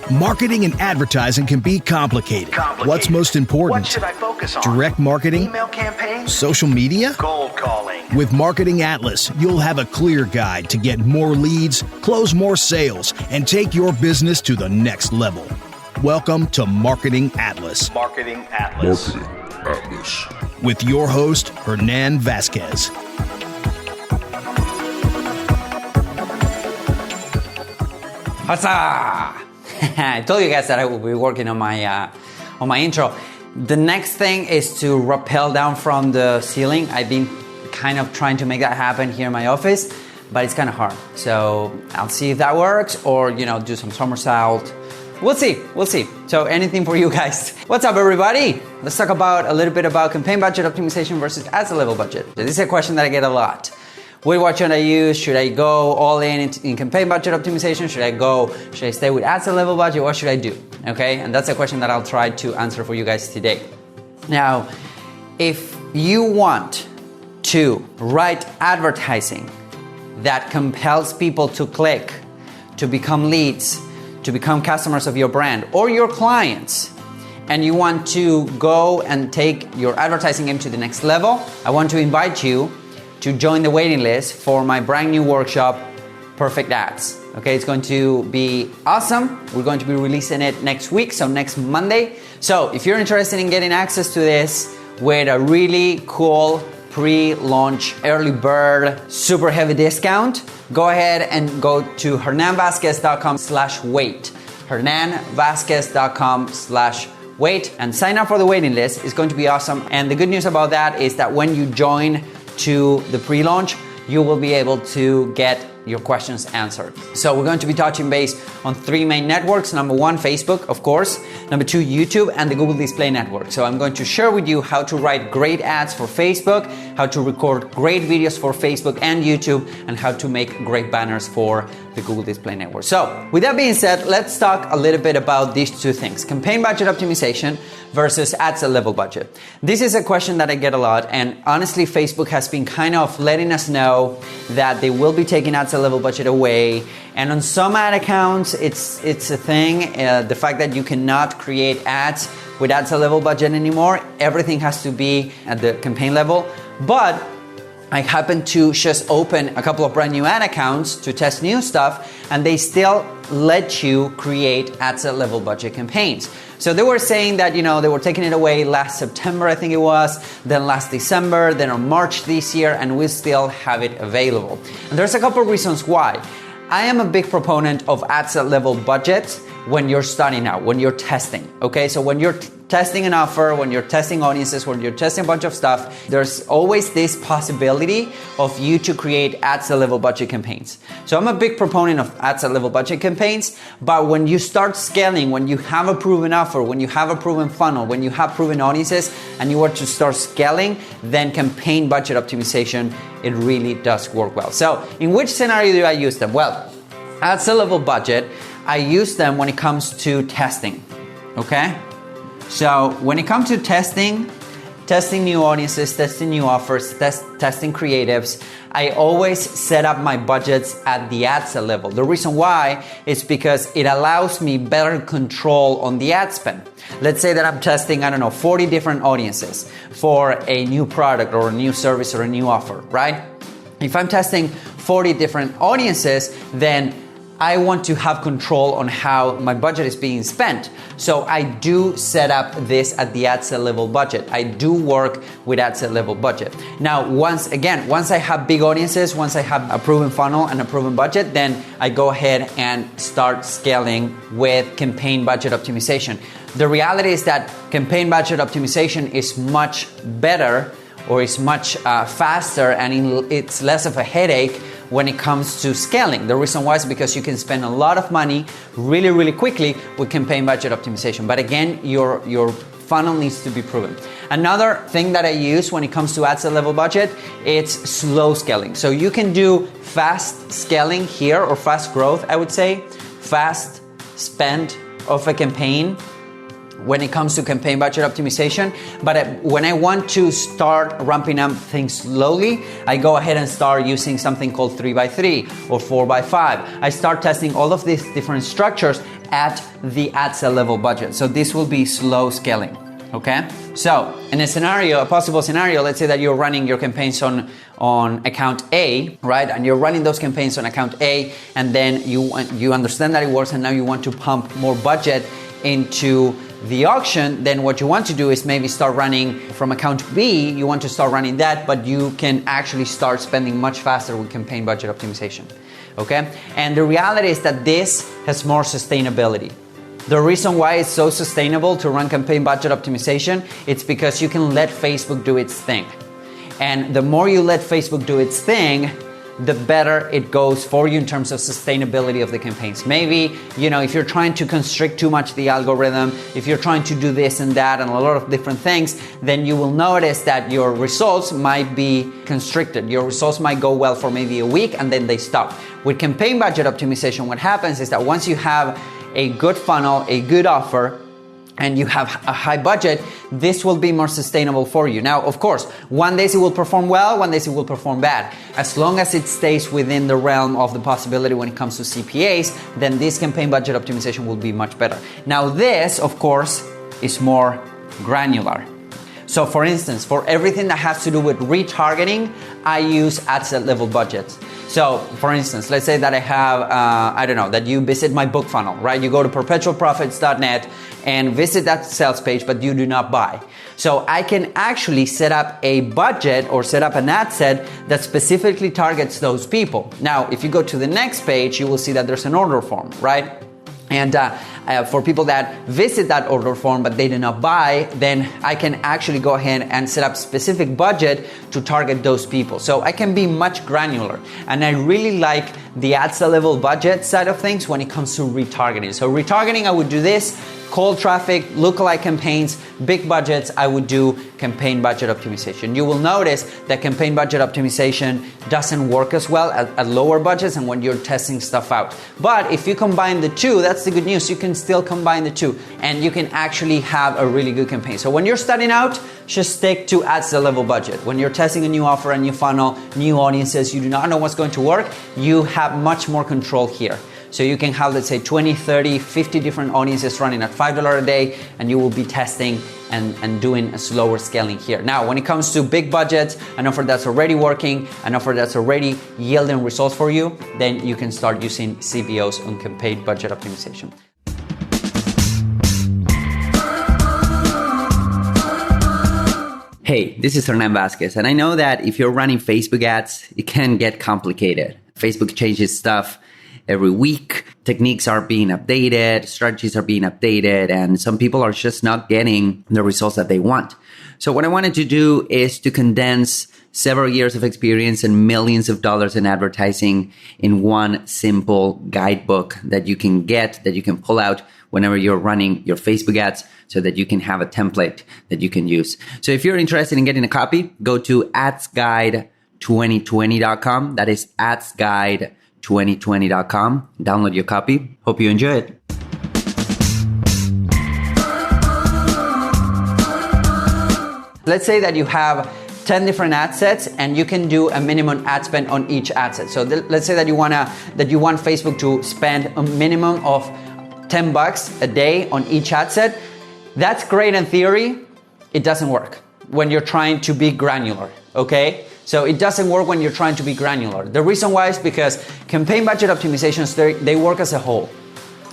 Marketing and advertising can be complicated. What's most important? What should I focus on? Direct marketing? Email campaigns? Social media? Cold calling? With Marketing Atlas, you'll have a clear guide to get more leads, close more sales, and take your business to the next level. Welcome to Marketing Atlas. Marketing Atlas. Marketing Atlas. With your host, Hernan Vasquez. Huzzah! I told you guys that I will be working on my intro. The next thing is to rappel down from the ceiling. I've been kind of trying to make that happen here in my office, but it's kind of hard. So I'll see if that works, or do some somersault. We'll see. So anything for you guys. What's up, everybody? Let's talk about a little bit about campaign budget optimization versus ads level budget. This is a question that I get a lot. What should I use? Should I go all in campaign budget optimization? Should I stay with ads level budget? What should I do? Okay, and that's a question that I'll try to answer for you guys today. Now, if you want to write advertising that compels people to click, to become leads, to become customers of your brand or your clients, and you want to go and take your advertising game to the next level, I want to invite you to join the waiting list for my brand new workshop, Perfect Ads. Okay, it's going to be awesome. We're going to be releasing it next week, so next Monday. So if you're interested in getting access to this with a really cool pre-launch early bird super heavy discount, go ahead and go to hernanvasquez.com/wait. hernanvasquez.com/wait and sign up for the waiting list. It's going to be awesome. And the good news about that is that when you join to the pre-launch, you will be able to get your questions answered. So we're going to be touching base on 3 main networks. Number 1, Facebook, of course. Number 2, YouTube, and the Google Display Network. So I'm going to share with you how to write great ads for Facebook, how to record great videos for Facebook and YouTube, and how to make great banners for the Google Display Network. So with that being said, let's talk a little bit about these 2 things, campaign budget optimization versus ads level budget. This is a question that I get a lot, and honestly, Facebook has been kind of letting us know that they will be taking ads level budget away. And on some ad accounts, it's a thing. The fact that you cannot create ads with ads level budget anymore. Everything has to be at the campaign level. But I happened to just open a couple of brand new ad accounts to test new stuff, and they still let you create ads level budget campaigns. So they were saying that, they were taking it away last September, I think it was, then last December, then on March this year, and we still have it available. And there's a couple of reasons why. I am a big proponent of ads level budget when you're starting out, when you're testing, okay? So when you're testing an offer, when you're testing audiences, when you're testing a bunch of stuff, there's always this possibility of you to create ads level budget campaigns. So I'm a big proponent of ads level budget campaigns, but when you start scaling, when you have a proven offer, when you have a proven funnel, when you have proven audiences, and you want to start scaling, then campaign budget optimization, it really does work well. So in which scenario do I use them? Well, ads level budget, I use them when it comes to testing, okay? So when it comes to testing new audiences, testing new offers, testing creatives, I always set up my budgets at the ads level. The reason why is because it allows me better control on the ad spend. Let's say that I'm testing, 40 different audiences for a new product or a new service or a new offer, right? If I'm testing 40 different audiences, then I want to have control on how my budget is being spent. So I do set up this at the ad set level budget. I do work with ad set level budget. Now, once I have big audiences, once I have a proven funnel and a proven budget, then I go ahead and start scaling with campaign budget optimization. The reality is that campaign budget optimization is much better, or is much faster, and it's less of a headache when it comes to scaling. The reason why is because you can spend a lot of money really, really quickly with campaign budget optimization. But again, your funnel needs to be proven. Another thing that I use when it comes to ads level budget, it's slow scaling. So you can do fast scaling here, or fast growth, I would say, fast spend of a campaign when it comes to campaign budget optimization. But when I want to start ramping up things slowly, I go ahead and start using something called 3x3 or 4x5. I start testing all of these different structures at the ad set level budget. So this will be slow scaling. Okay, so in a possible scenario, let's say that you're running your campaigns on account A, right? And you're running those campaigns on account A, and then you understand that it works, and now you want to pump more budget into the auction. Then what you want to do is maybe start running from account B. You want to start running that, but you can actually start spending much faster with campaign budget optimization. Okay, and the reality is that this has more sustainability. The reason why it's so sustainable to run campaign budget optimization, it's because you can let Facebook do its thing. And the more you let Facebook do its thing, the better it goes for you in terms of sustainability of the campaigns. Maybe, if you're trying to constrict too much the algorithm, if you're trying to do this and that and a lot of different things, then you will notice that your results might be constricted. Your results might go well for maybe a week and then they stop. With campaign budget optimization, what happens is that once you have a good funnel, a good offer, and you have a high budget, this will be more sustainable for you. Now, of course, one day it will perform well, one day it will perform bad. As long as it stays within the realm of the possibility when it comes to CPAs, then this campaign budget optimization will be much better. Now, this, of course, is more granular. So for instance, for everything that has to do with retargeting, I use ad set level budgets. So for instance, let's say that I have, that you visit my book funnel, right? You go to perpetualprofits.net and visit that sales page, but you do not buy. So I can actually set up a budget or set up an ad set that specifically targets those people. Now, if you go to the next page, you will see that there's an order form, right? And for people that visit that order form but they do not buy, then I can actually go ahead and set up specific budget to target those people. So I can be much granular. And I really like the ad set level budget side of things when it comes to retargeting. So retargeting, I would do this. Cold traffic, lookalike campaigns, big budgets, I would do campaign budget optimization. You will notice that campaign budget optimization doesn't work as well at lower budgets and when you're testing stuff out. But if you combine the two, that's the good news. You can still combine the two and you can actually have a really good campaign. So when you're starting out, just stick to ad set level budget. When you're testing a new offer, a new funnel, new audiences, you do not know what's going to work, you have much more control here. So you can have, let's say, 20, 30, 50 different audiences running at $5 a day, and you will be testing and doing a slower scaling here. Now, when it comes to big budgets, an offer that's already working, an offer that's already yielding results for you, then you can start using CBOs on campaign budget optimization. Hey, this is Hernan Vasquez, and I know that if you're running Facebook ads, it can get complicated. Facebook changes stuff every week. Techniques are being updated, strategies are being updated, and some people are just not getting the results that they want. So what I wanted to do is to condense several years of experience and millions of dollars in advertising in one simple guidebook that you can pull out whenever you're running your Facebook ads so that you can have a template that you can use. So if you're interested in getting a copy, go to adsguide2020.com. That is adsguide2020.com. Download your copy. Hope you enjoy it. Let's say that you have 10 different ad sets and you can do a minimum ad spend on each ad set. So let's say that you want Facebook to spend a minimum of $10 a day on each ad set. That's great in theory. It doesn't work when you're trying to be granular, okay? So it doesn't work when you're trying to be granular. The reason why is because campaign budget optimizations, they work as a whole,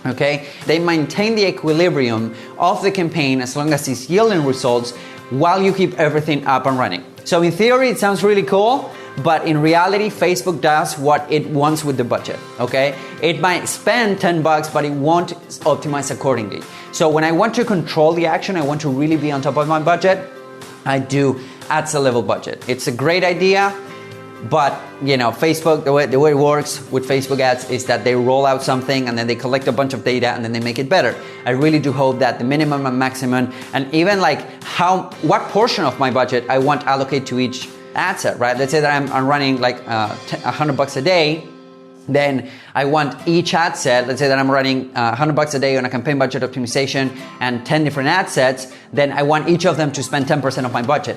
okay? They maintain the equilibrium of the campaign as long as it's yielding results while you keep everything up and running. So in theory, it sounds really cool, but in reality, Facebook does what it wants with the budget, okay? It might spend $10, but it won't optimize accordingly. So when I want to control the action, I want to really be on top of my budget, I do ad set level budget. It's a great idea, but Facebook, the way it works with Facebook ads is that they roll out something and then they collect a bunch of data and then they make it better. I really do hope that the minimum and maximum and even what portion of my budget I want to allocate to each ad set, right? Let's say that I'm running like $100 a day. then I want each ad set, let's say that I'm running $100 a day on a campaign budget optimization and 10 different ad sets, then I want each of them to spend 10% of my budget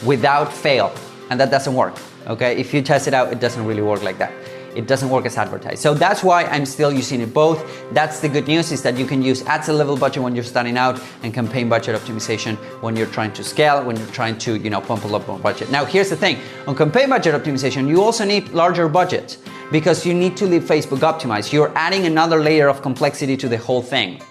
without fail. And that doesn't work, okay? If you test it out, it doesn't really work like that. It doesn't work as advertised. So that's why I'm still using it both. That's the good news, is that you can use ad set level budget when you're starting out and campaign budget optimization when you're trying to scale, when you're trying to, pump up more budget. Now, here's the thing. On campaign budget optimization, you also need larger budgets because you need to leave Facebook optimized. You're adding another layer of complexity to the whole thing.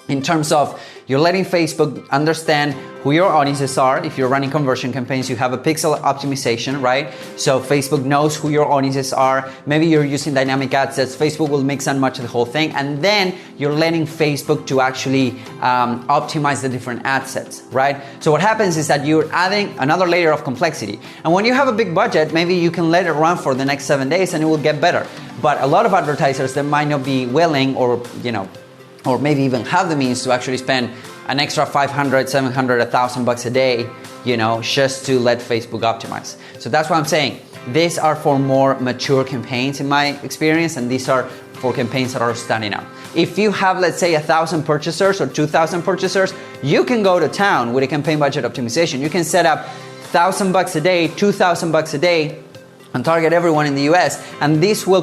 In terms of you're letting Facebook understand who your audiences are. If you're running conversion campaigns, you have a pixel optimization, right? So Facebook knows who your audiences are. Maybe you're using dynamic ad sets. Facebook will mix and match the whole thing. And then you're letting Facebook to actually optimize the different ad sets, right? So what happens is that you're adding another layer of complexity. And when you have a big budget, maybe you can let it run for the next 7 days and it will get better. But a lot of advertisers that might not be willing or maybe even have the means to actually spend an extra $500, $700, $1,000 a day, just to let Facebook optimize. So that's what I'm saying. These are for more mature campaigns in my experience, and these are for campaigns that are starting out. If you have, let's say, 1,000 purchasers or 2,000 purchasers, you can go to town with a campaign budget optimization. You can set up $1,000 a day, $2,000 a day, and target everyone in the US, and this will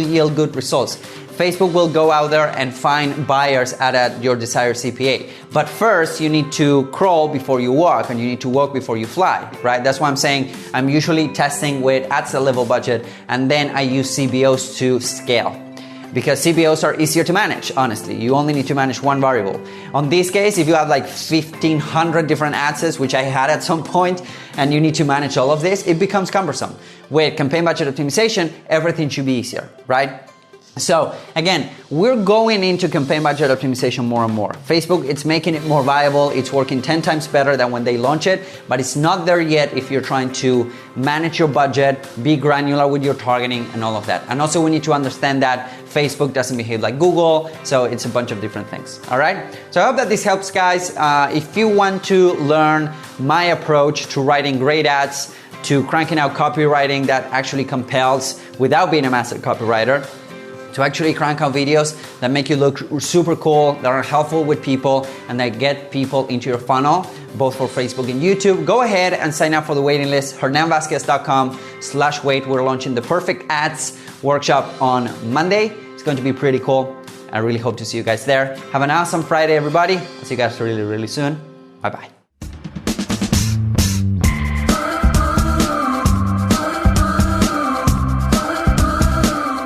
yield good results. Facebook will go out there and find buyers at your desired CPA. But first, you need to crawl before you walk, and you need to walk before you fly, right? That's why I'm saying I'm usually testing with ad set level budget, and then I use CBOs to scale. Because CBOs are easier to manage, honestly. You only need to manage one variable. On this case, if you have like 1,500 different ad sets, which I had at some point, and you need to manage all of this, it becomes cumbersome. With campaign budget optimization, everything should be easier, right? So again, we're going into campaign budget optimization more and more. Facebook, it's making it more viable. It's working 10 times better than when they launch it, but it's not there yet if you're trying to manage your budget, be granular with your targeting and all of that. And also we need to understand that Facebook doesn't behave like Google, so it's a bunch of different things, all right? So I hope that this helps, guys. If you want to learn my approach to writing great ads, to cranking out copywriting that actually compels without being a master copywriter, to actually crank out videos that make you look super cool, that are helpful with people, and that get people into your funnel, both for Facebook and YouTube, go ahead and sign up for the waiting list, hernanvazquez.com/wait. We're launching the Perfect Ads workshop on Monday. It's going to be pretty cool. I really hope to see you guys there. Have an awesome Friday, everybody. I'll see you guys really, really soon. Bye-bye.